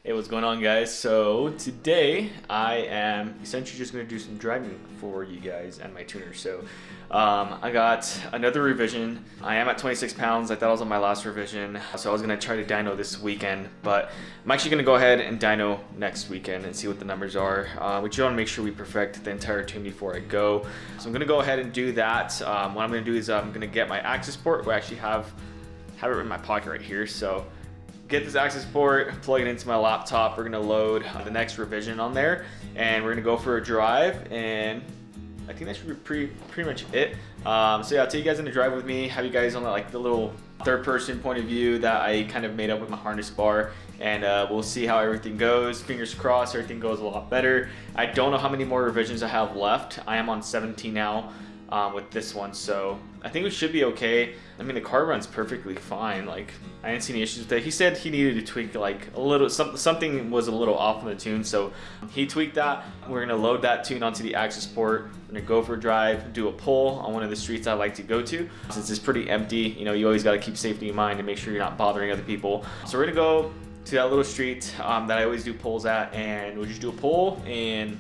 Hey, what's going on, guys? So today I am essentially just going to do some driving for you guys and my tuner. So I got another revision. I am at 26 pounds. I thought I was on my last revision, so I was going to try to dyno this weekend, but I'm actually going to go ahead and dyno next weekend and see what the numbers are. We just want to make sure we perfect the entire tune before I go. So I'm going to go ahead and do that. What I'm going to do is I'm going to get my access port. We actually have it in my pocket right here. So get this access port, plug it into my laptop. We're gonna load the next revision on there, and we're gonna go for a drive. And I think that should be pretty much it. So yeah, I'll take you guys on the drive with me. Have you guys on the little third-person point of view that I kind of made up with my harness bar, and we'll see how everything goes. Fingers crossed, everything goes a lot better. I don't know how many more revisions I have left. I am on 17 now. With this one, so I think we should be okay. I mean, the car runs perfectly fine. Like, I didn't see any issues with it. He said he needed to tweak like a little, something was a little off on the tune, so he tweaked that. We're gonna load that tune onto the access port. We're gonna go for a drive, do a pull on one of the streets I like to go to. Since it's pretty empty, you know, you always got to keep safety in mind and make sure you're not bothering other people. So we're gonna go to that little street that I always do pulls at, and we'll just do a pull, and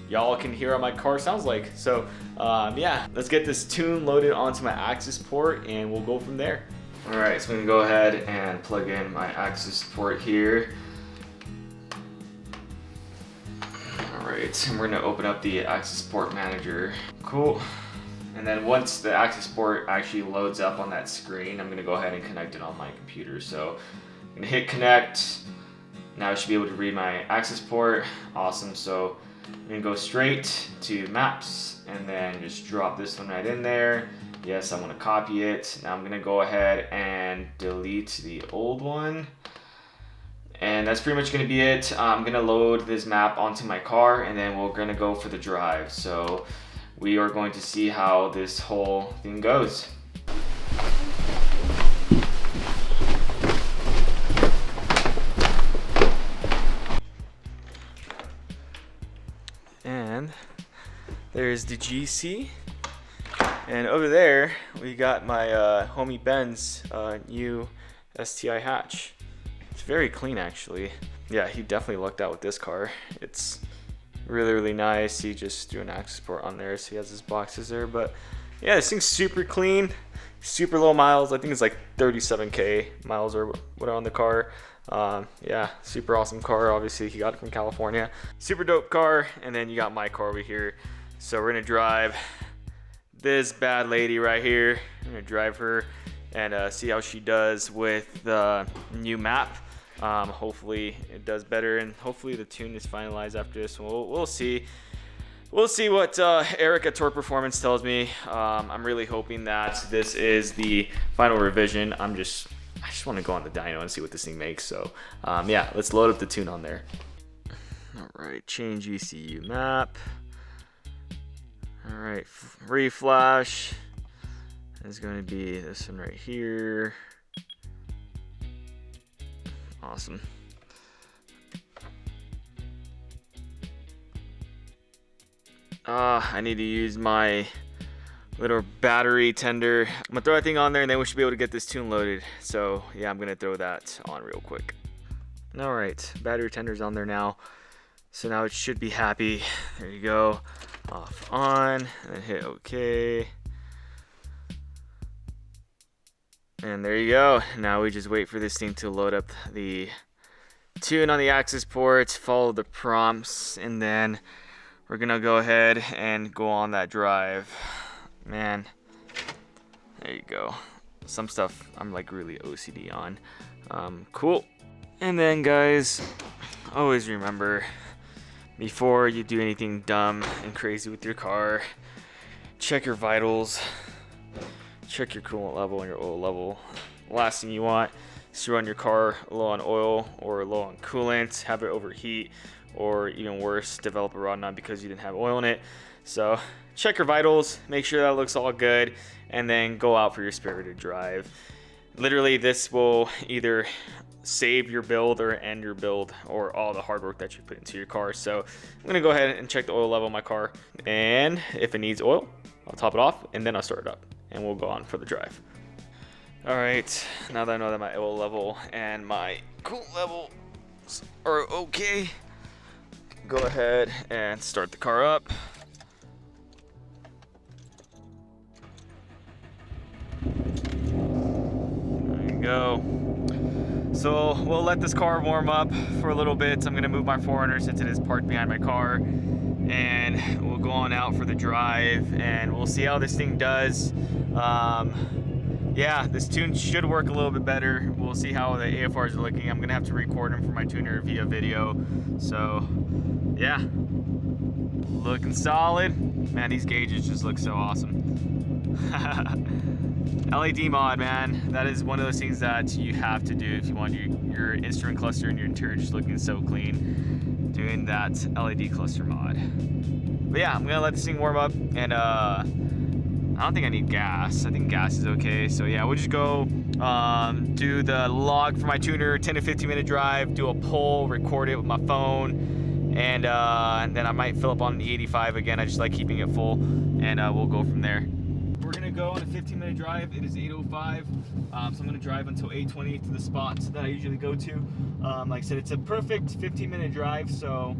y'all can hear how my car sounds like. So yeah, let's get this tune loaded onto my access port and we'll go from there. All right, so I'm gonna go ahead and plug in my access port here. All right, and we're gonna open up the access port manager. Cool. And then once the access port actually loads up on that screen, I'm gonna go ahead and connect it on my computer. So I'm gonna hit connect. Now I should be able to read my access port. Awesome. So I'm gonna go straight to maps and then just drop this one right in there. Yes, I'm gonna copy it. Now I'm gonna go ahead and delete the old one. And that's pretty much gonna be it. I'm gonna load this map onto my car and then we're gonna go for the drive. So we are going to see how this whole thing goes. And there's the GC, and over there we got my homie Ben's new STI hatch. It's very clean, actually. Yeah, he definitely lucked out with this car. It's really nice. He just threw an access port on there, so he has his boxes there. But yeah, this thing's super clean, super low miles. I think it's like 37k miles or what on the car. Yeah, super awesome car. Obviously he got it from California. Super dope car. And then you got my car over here. So we're gonna drive this bad lady right here. I'm gonna drive her and see how she does with the new map. Hopefully it does better, and hopefully the tune is finalized after this. We'll see. We'll see what Eric at Torque Performance tells me. I'm really hoping that this is the final revision. I just want to go on the dyno and see what this thing makes. So yeah, let's load up the tune on there. All right, change ECU map. All right, reflash is going to be this one right here. Awesome. I need to use my little battery tender. I'm gonna throw that thing on there and then we should be able to get this tune loaded. So yeah, I'm gonna throw that on real quick. All right, battery tender's on there now. So now it should be happy. There you go. Off, on, and then hit OK. And there you go. Now we just wait for this thing to load up the tune on the access ports, follow the prompts, and then we're gonna go ahead and go on that drive. Man, there you go. Some stuff I'm like really OCD on. Cool. And then guys, always remember, before you do anything dumb and crazy with your car, check your vitals, check your coolant level and your oil level. Last thing you want is to run your car low on oil or low on coolant, have it overheat, or even worse, develop a rod knot because you didn't have oil in it. So check your vitals, make sure that looks all good, and then go out for your spirited drive. Literally, this will either save your build or end your build or all the hard work that you put into your car. So I'm gonna go ahead and check the oil level of my car, and if it needs oil, I'll top it off and then I'll start it up and we'll go on for the drive. All right, now that I know that my oil level and my coolant level are okay. Go ahead and start the car up. There you go. So we'll let this car warm up for a little bit. I'm gonna move my 4Runner since it is parked behind my car, and we'll go on out for the drive and we'll see how this thing does. Yeah, this tune should work a little bit better. We'll see how the AFRs are looking. I'm gonna have to record them for my tuner via video. So yeah, looking solid. Man, these gauges just look so awesome. LED mod, man, that is one of those things that you have to do if you want your instrument cluster and your interior just looking so clean. Doing that LED cluster mod. But yeah, I'm gonna let this thing warm up, and I don't think I need gas. I think gas is okay. So yeah, we'll just go do the log for my tuner, 10 to 15 minute drive, do a poll, record it with my phone, and then I might fill up on the 85 again. I just like keeping it full, and we'll go from there. We're gonna go on a 15-minute drive. It is 8:05, so I'm gonna drive until 8:20 to the spot that I usually go to. Like I said, it's a perfect 15-minute drive, so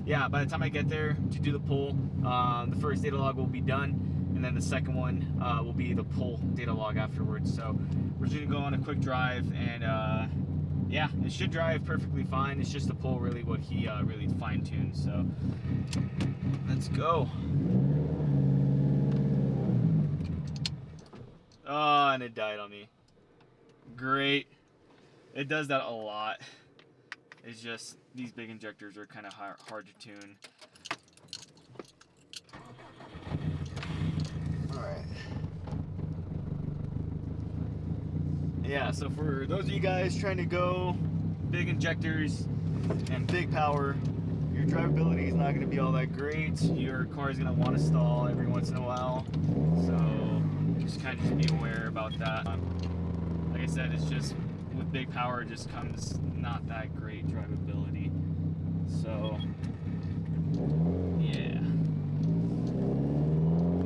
yeah, by the time I get there to do the pull, the first data log will be done, and then the second one will be the pull data log afterwards. So we're just gonna go on a quick drive, and yeah, it should drive perfectly fine. It's just the pull really what he really fine-tuned. So let's go. Oh, and it died on me. Great. It does that a lot. It's just, these big injectors are kind of hard to tune. Alright. Yeah, so for those of you guys trying to go big injectors and big power, your drivability is not going to be all that great. Your car is going to want to stall every once in a while. So just kind of be aware about that. Like I said, it's just with big power, it just comes not that great drivability. So yeah,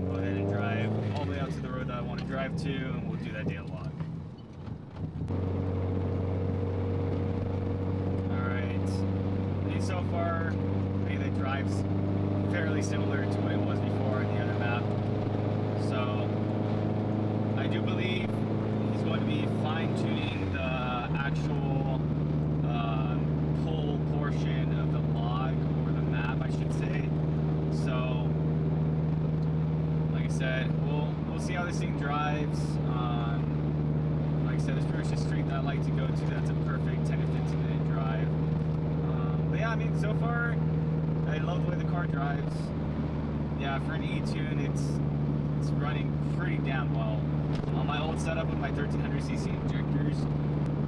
go ahead and drive all the way out to the road that I want to drive to, and we'll do that data log. All right, and so far, I think it drives fairly similar to what it was before in the other map. So I do believe he's going to be fine-tuning the actual pull portion of the log, or the map, I should say. So, like I said, we'll see how this thing drives. Like I said, there's pretty much a street that I like to go to. That's a perfect 10 to 15 minute drive. But yeah, I mean, so far, I love the way the car drives. Yeah, for an E-tune, it's running pretty damn well. On my old setup with my 1300cc injectors,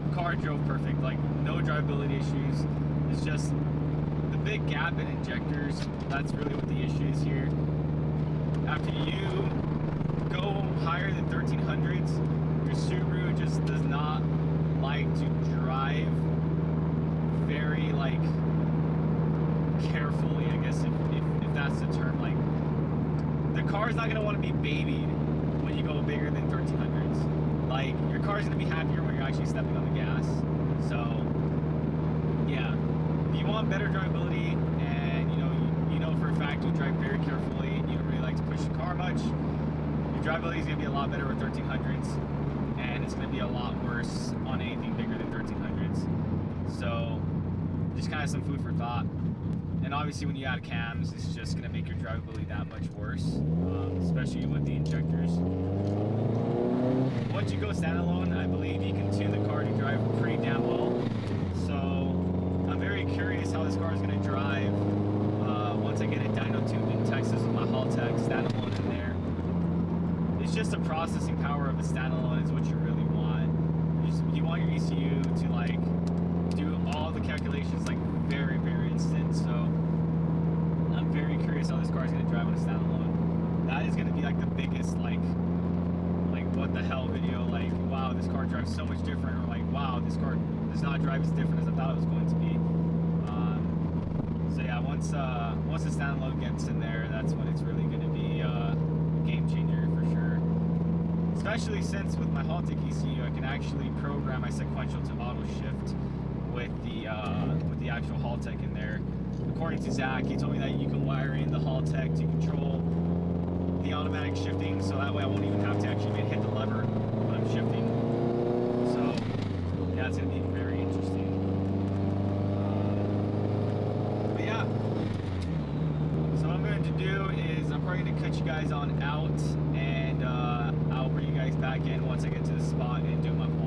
the car drove perfect, like no drivability issues. It's just the big gap in injectors, that's really what the issue is here. After you go higher than 1300s, your Subaru just does not like to drive very like carefully, I guess, if that's the term. Like, the car's not gonna want to be babied when you go bigger than 1300s. Like, your car's gonna be happier when you're actually stepping on the gas. So yeah, if you want better drivability, and you know for a fact you drive very carefully and you don't really like to push the car much, your drivability is gonna be a lot better with 1300s, and it's gonna be a lot worse on anything bigger than 1300s. So just kind of some food for thought. And obviously when you add cams, it's just going to make your drivability that much worse, especially with the injectors. Once you go standalone, I believe you can tune the car to drive pretty damn well. So I'm very curious how this car is going to drive once I get it dyno tuned in Texas with my Haltech standalone in there. It's just the processing power of a standalone is what you really want. You want your ECU to like do all the calculations like very, very instant. So I'm very curious how this car is going to drive on a standalone. That is going to be like the biggest like what the hell video, like wow, this car drives so much different, or like wow, this car does not drive as different as I thought it was going to be. So yeah, once the standalone gets in there, that's when it's really going to be a game changer for sure. Especially since with my Haltech ECU, I can actually program my sequential to auto shift with the actual hall tech in there. According to Zach, he told me that you can wire in the hall tech to control the automatic shifting, so that way I won't even have to actually hit the lever when I'm shifting. So yeah, it's going to be very interesting. But yeah, so what I'm going to do is I'm probably going to cut you guys on out, and I'll bring you guys back in once I get to the spot and do my pull.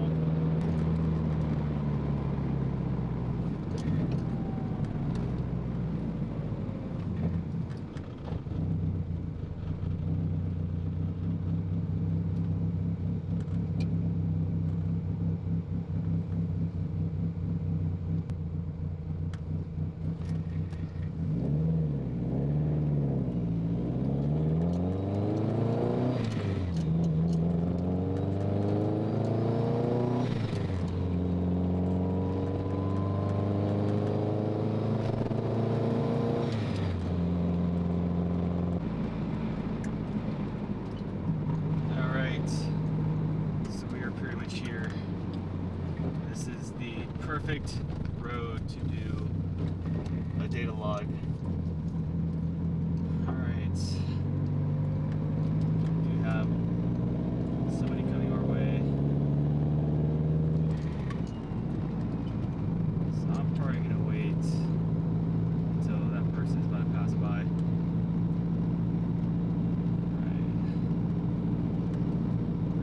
Perfect road to do a data log. Alright. We have somebody coming our way. So I'm probably going to wait until that person is about to pass by. Alright.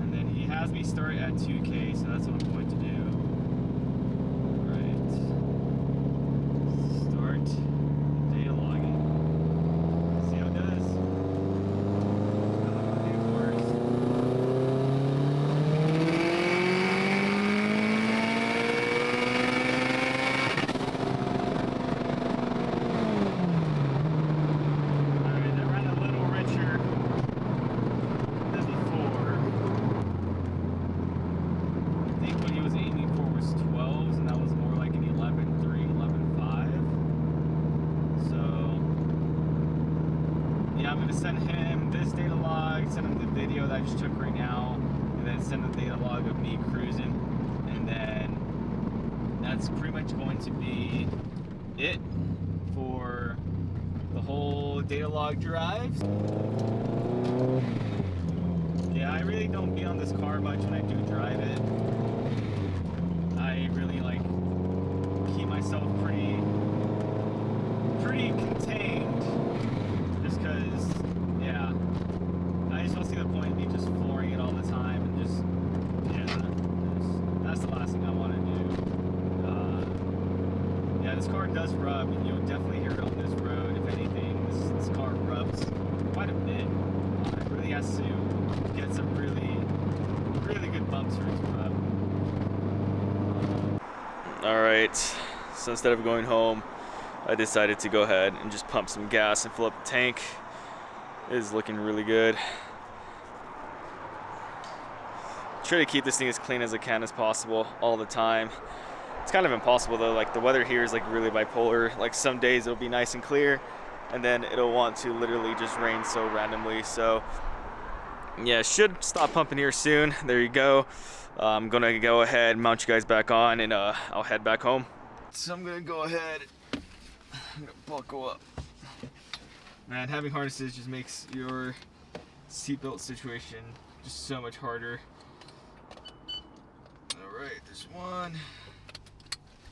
And then he has me start at 2K, so that's what I'm going to do. Send him this data log, send him the video that I just took right now, and then send the data log of me cruising, and then that's pretty much going to be it for the whole data log drive. Yeah, I really don't be on this car much when I do drive it. I really like keep myself pretty contained, just because, yeah, I just don't see the point of me just flooring it all the time and just, yeah, that's the last thing I want to do. Yeah, this car does rub, and you'll definitely hear it on this road. If anything, this car rubs quite a bit. It really has to get some really good bumps for it to rub. Alright, so instead of going home, I decided to go ahead and just pump some gas and fill up the tank. It is looking really good. Try to keep this thing as clean as I can as possible all the time. It's kind of impossible though, like the weather here is like really bipolar. Like some days it'll be nice and clear, and then it'll want to literally just rain so randomly. So yeah, should stop pumping here soon. There you go. I'm gonna go ahead, mount you guys back on, and I'll head back home. So I'm gonna go ahead, I'm gonna buckle up. Man, having harnesses just makes your seatbelt situation just so much harder. Alright, there's 1,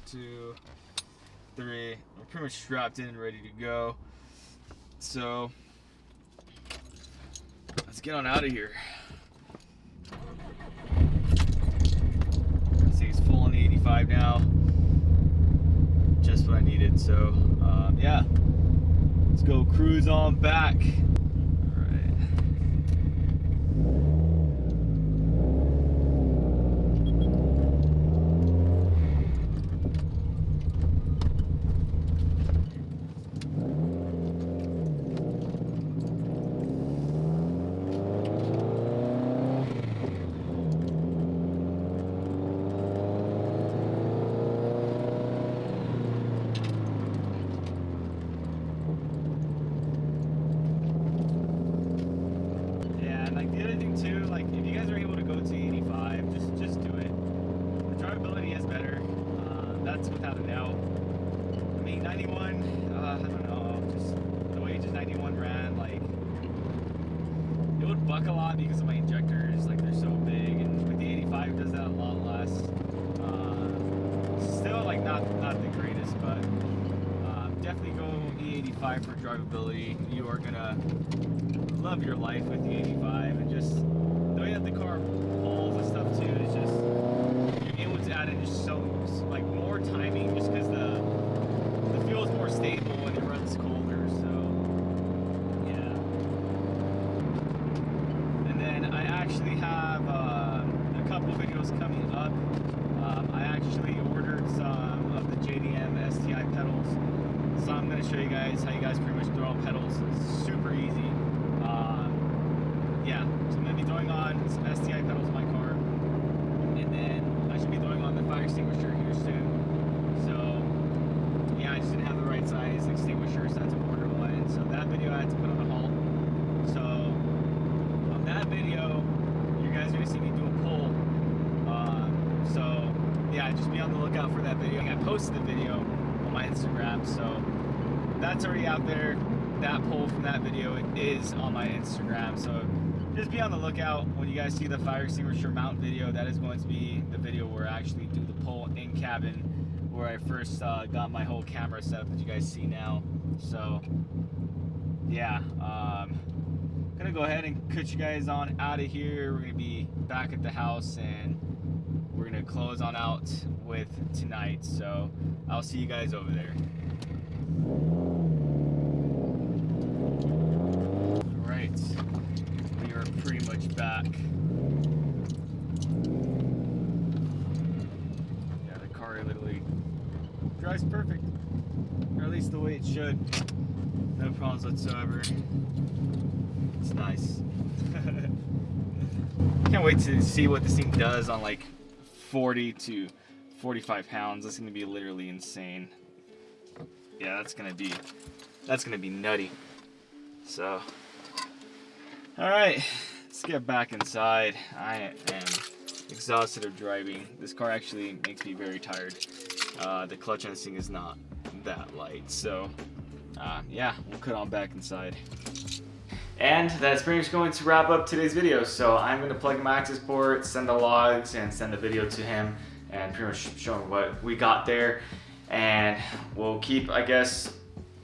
2, 3. I'm pretty much strapped in and ready to go. So let's get on out of here. This thing's full on the 85 now. Just what I needed. So yeah, let's go cruise on back. 91, I don't know, just the way just 91 ran, like, it would buck a lot because of my injectors, like they're so big, and with the 85 it does that a lot less. Still like not the greatest, but definitely go E85 for drivability. You are gonna love your life with the 85, and just the way that the car pulls and stuff too is just, you're able to add in just so like more timing, just because the fuel is more stable when it runs colder. So yeah. And then I actually have a couple videos coming up. I actually ordered some of the JDM STI pedals, so I'm going to show you guys how you guys pretty much throw on pedals. It's super easy. Yeah, so I'm going to be throwing on some STI pedals in my car, and then I should be throwing on the fire extinguisher here soon. So yeah, I just didn't have the right size extinguisher, so I had to order one. So that video I had to put on a hold. So on that video, you guys are going to see me do a pull. So yeah, just be on the lookout for that video. I posted the video on my Instagram, so that's already out there. That pull from that video is on my Instagram, so just be on the lookout. When you guys see the fire extinguisher mount video, that is going to be the video where I actually do the pull in cabin, where I first got my whole camera set up that you guys see now. So yeah, gonna go ahead and cut you guys on out of here. We're gonna be back at the house, and we're gonna close on out with tonight. So I'll see you guys over there. Alright, we are pretty much back. Yeah, the car literally drives perfect, or at least the way it should. No problems whatsoever. It's nice. Can't wait to see what this thing does on like 40 to 45 pounds. That's gonna be literally insane. Yeah, that's gonna be nutty. So, all right, let's get back inside. I am exhausted of driving. This car actually makes me very tired. The clutch on this thing is not that light. So, yeah, we'll cut on back inside. And that's pretty much going to wrap up today's video. So I'm going to plug in my access port, send the logs, and send the video to him, and pretty much show him what we got there. And we'll keep, I guess,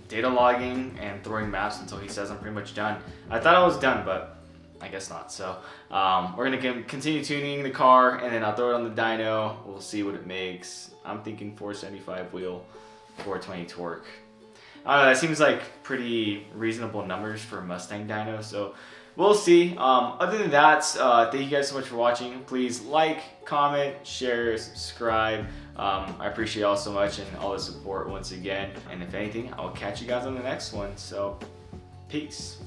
data logging and throwing maps until he says I'm pretty much done. I thought I was done, but I guess not. So we're going to continue tuning the car, and then I'll throw it on the dyno. We'll see what it makes. I'm thinking 475 wheel, 420 torque. That seems like pretty reasonable numbers for a Mustang dyno, so we'll see. Other than that, thank you guys so much for watching. Please like, comment, share, subscribe. I appreciate y'all so much and all the support once again. And if anything, I'll catch you guys on the next one. So, peace.